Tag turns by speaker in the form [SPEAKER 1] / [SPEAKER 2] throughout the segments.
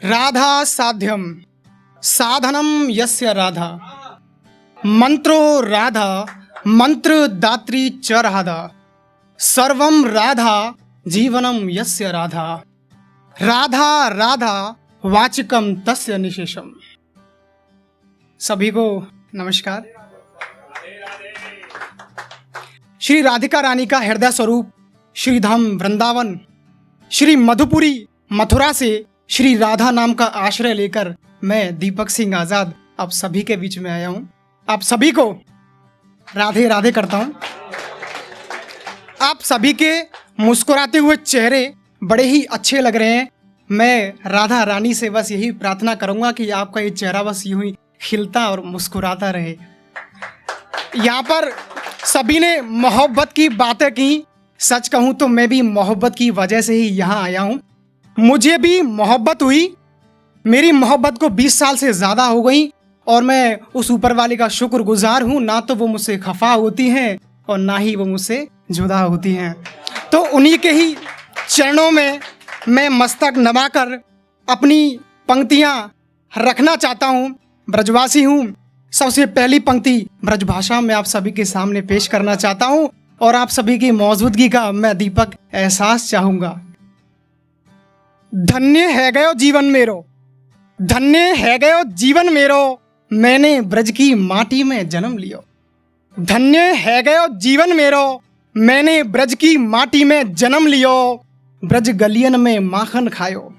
[SPEAKER 1] राधा साध्यम साधनम यस्य राधा मंत्रो राधा मंत्र दात्री च राधा सर्वम राधा जीवनम यस्य राधा राधा राधा वाचिकम तस्य निशेषम। सभी को नमस्कार। श्री राधिका रानी का हृदय स्वरूप श्री धाम वृंदावन श्री मधुपुरी मथुरा से श्री राधा नाम का आश्रय लेकर मैं दीपक सिंह आज़ाद आप सभी के बीच में आया हूँ। आप सभी को राधे राधे करता हूँ। आप सभी के मुस्कुराते हुए चेहरे बड़े ही अच्छे लग रहे हैं। मैं राधा रानी से बस यही प्रार्थना करूँगा कि आपका ये चेहरा बस यूं ही खिलता और मुस्कुराता रहे। यहाँ पर सभी ने मोहब्बत की बातें की। सच कहूँ तो मैं भी मोहब्बत की वजह से ही यहाँ आया हूँ। मुझे भी मोहब्बत हुई। मेरी मोहब्बत को 20 साल से ज़्यादा हो गई और मैं उस ऊपर वाले का शुक्रगुजार हूँ। ना तो वो मुझसे खफा होती हैं और ना ही वो मुझसे जुदा होती हैं। तो उन्हीं के ही चरणों में मैं मस्तक नवाकर अपनी पंक्तियाँ रखना चाहता हूँ। ब्रजवासी हूँ। सबसे पहली पंक्ति ब्रजभाषा में आप सभी के सामने पेश करना चाहता हूँ और आप सभी की मौजूदगी का मैं दीपक एहसास चाहूँगा। धन्य है गयो जीवन मेरो, धन्य है गयो जीवन मेरो, मैंने ब्रज की माटी में जन्म लियो। धन्य है गयो जीवन मेरो, मैंने ब्रज की माटी में जन्म लियो। ब्रज गलियन में माखन खायो,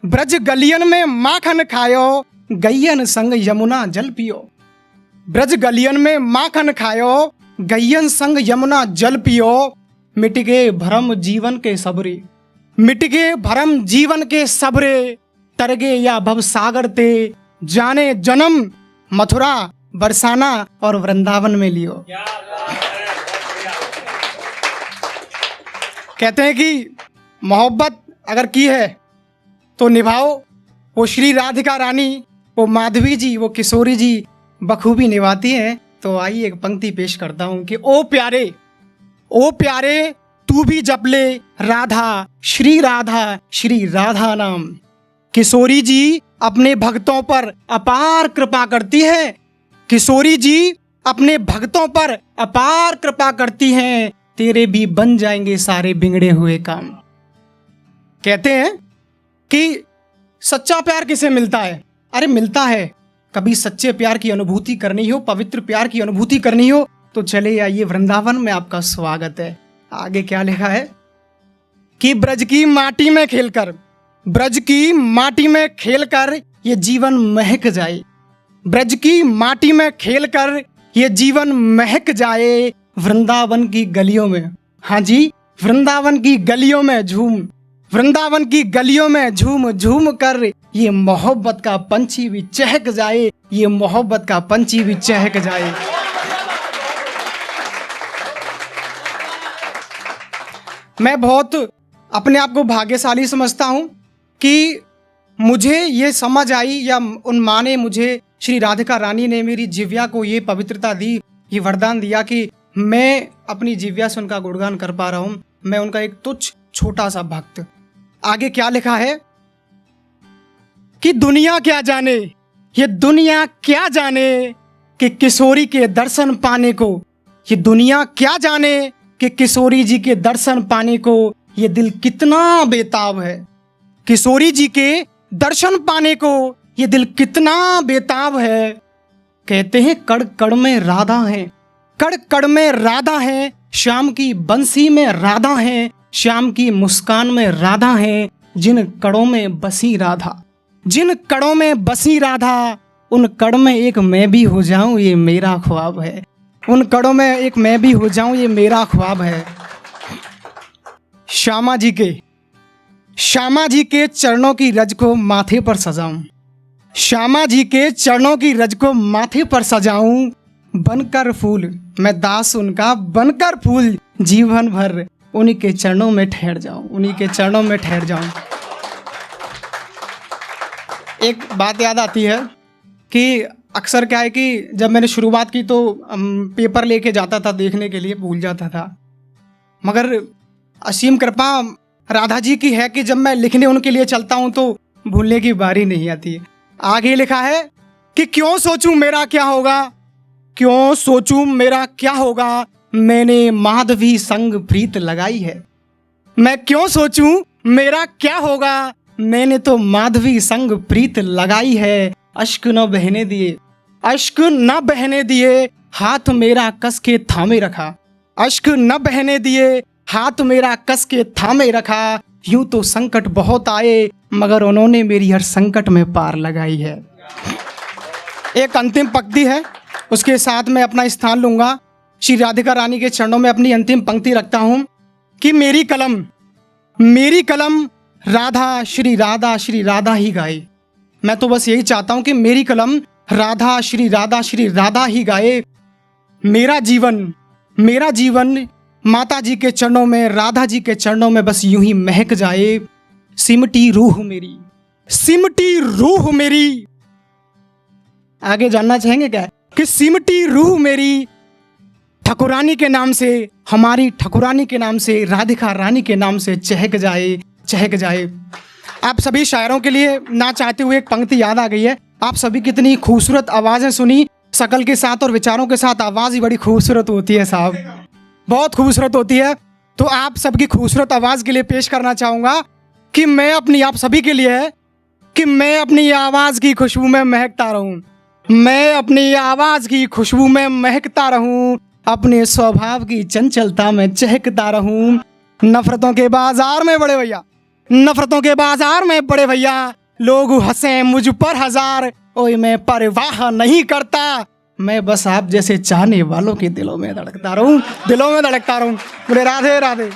[SPEAKER 1] ब्रज गलियन में माखन खायो, गैयन संग यमुना जल पियो। ब्रज गलियन में माखन खायो, गैयन संग यमुना जल पियो। मिट गए भरम जीवन के सबरे, मिट गए भरम जीवन के सबरे, तर गए या भव सागर ते, जाने जन्म मथुरा बरसाना और वृंदावन में लियो। कहते हैं कि मोहब्बत अगर की है तो निभाओ। वो श्री राधिका रानी, वो माधवी जी, वो किशोरी जी बखूबी निभाती हैं। तो आइए एक पंक्ति पेश करता हूँ कि ओ प्यारे तू भी जप ले राधा श्री राधा नाम। किशोरी जी अपने भक्तों पर अपार कृपा करती है। किशोरी जी अपने भक्तों पर अपार कृपा करती हैं। तेरे भी बन जाएंगे सारे बिगड़े हुए काम। कहते हैं कि सच्चा प्यार किसे मिलता है? अरे मिलता है। कभी सच्चे प्यार की अनुभूति करनी हो, पवित्र प्यार की अनुभूति करनी हो तो चले आइए वृंदावन में, आपका स्वागत है। आगे क्या लिखा है कि ब्रज की माटी में खेलकर, ब्रज की माटी में खेलकर ये जीवन महक जाए। ब्रज की माटी में खेलकर ये जीवन महक जाए। वृंदावन की गलियों में, हाँ जी, वृंदावन की गलियों में झूम, वृंदावन की गलियों में झूम झूम कर ये मोहब्बत का पंछी भी चहक जाए। ये मोहब्बत का पंछी भी चहक जाए। मैं बहुत अपने आप को भाग्यशाली समझता हूँ कि मुझे ये समझ आई या उन माँ ने मुझे, श्री राधिका रानी ने मेरी जिव्या को ये पवित्रता दी, ये वरदान दिया कि मैं अपनी जिव्या से उनका गुणगान कर पा रहा हूँ। मैं उनका एक तुच्छ छोटा सा भक्त। आगे क्या लिखा है कि दुनिया क्या जाने, ये दुनिया क्या जाने कि किशोरी के दर्शन पाने को, ये दुनिया क्या जाने कि किशोरी जी के दर्शन पाने को ये दिल कितना बेताब है। किशोरी जी के दर्शन पाने को ये दिल कितना बेताब है। कहते हैं कड़ कड़ में राधा है, कड़ कड़ में राधा है, श्याम की बंसी में राधा है, श्याम की मुस्कान में राधा है। जिन कड़ों में बसी राधा, जिन कड़ों में बसी राधा, उन कड़ में एक मैं भी हो जाऊं ये मेरा ख्वाब है। उन कड़ों में एक मैं भी हो जाऊं ये मेरा ख्वाब है। श्यामा जी के चरणों की रज को माथे पर सजाऊं, श्यामा जी के चरणों की रज को माथे पर सजाऊं। बनकर फूल मैं दास उनका, बनकर फूल जीवन भर उन्हीं के चरणों में ठहर जाऊं, उन्हीं के चरणों में ठहर जाऊं। एक बात याद आती है कि अक्सर क्या है कि जब मैंने शुरुआत की तो पेपर लेके जाता था देखने के लिए, भूल जाता था। मगर असीम कृपा राधा जी की है कि जब मैं लिखने उनके लिए चलता हूँ तो भूलने की बारी नहीं आती। आगे लिखा है कि क्यों सोचूं मेरा क्या होगा, क्यों सोचूं मेरा क्या होगा, मैंने माधवी संग प्रीत लगाई है। मैं क्यों सोचूं मेरा क्या होगा, मैंने तो माधवी संग प्रीत लगाई है। अश्क न बहने दिए, अश्क न बहने दिए, हाथ मेरा कस के थामे रखा। अश्क न बहने दिए, हाथ मेरा कस के थामे रखा। यूं तो संकट बहुत आए, मगर उन्होंने मेरी हर संकट में पार लगाई है। एक अंतिम पंक्ति है, उसके साथ मैं अपना स्थान लूंगा। श्री राधिका रानी के चरणों में अपनी अंतिम पंक्ति रखता हूं कि मेरी कलम राधा श्री राधा ही गाए। मैं तो बस यही चाहता हूं कि मेरी कलम राधा श्री राधा ही गाए। मेरा जीवन माता जी के चरणों में, राधा जी के चरणों में बस यूं ही महक जाए। सिमटी रूह मेरी। आगे जानना चाहेंगे क्या कि सिमटी रूह मेरी ठकुरानी के नाम से, हमारी ठकुरानी के नाम से, राधिका रानी के नाम से चहक जाए। आप सभी शायरों के लिए ना चाहते हुए एक पंक्ति याद आ गई है। आप सभी कितनी खूबसूरत आवाज़ें सुनी, शकल के साथ और विचारों के साथ आवाज़ ही बड़ी खूबसूरत होती है साहब, बहुत खूबसूरत होती है। तो आप सबकी खूबसूरत आवाज़ के लिए पेश करना चाहूँगा कि मैं अपनी आप सभी के लिए है कि मैं अपनी आवाज़ की खुशबू में महकता रहूँ, मैं अपनी आवाज़ की खुशबू में महकता रहूँ, अपने स्वभाव की चंचलता में चहकता रहूँ। नफरतों के बाजार में बड़े भैया लोग हंसे मुझ पर हजार, ओए मैं परवाह नहीं करता, मैं बस आप जैसे चाहने वालों के दिलों में धड़कता रहूं। बोले राधे राधे।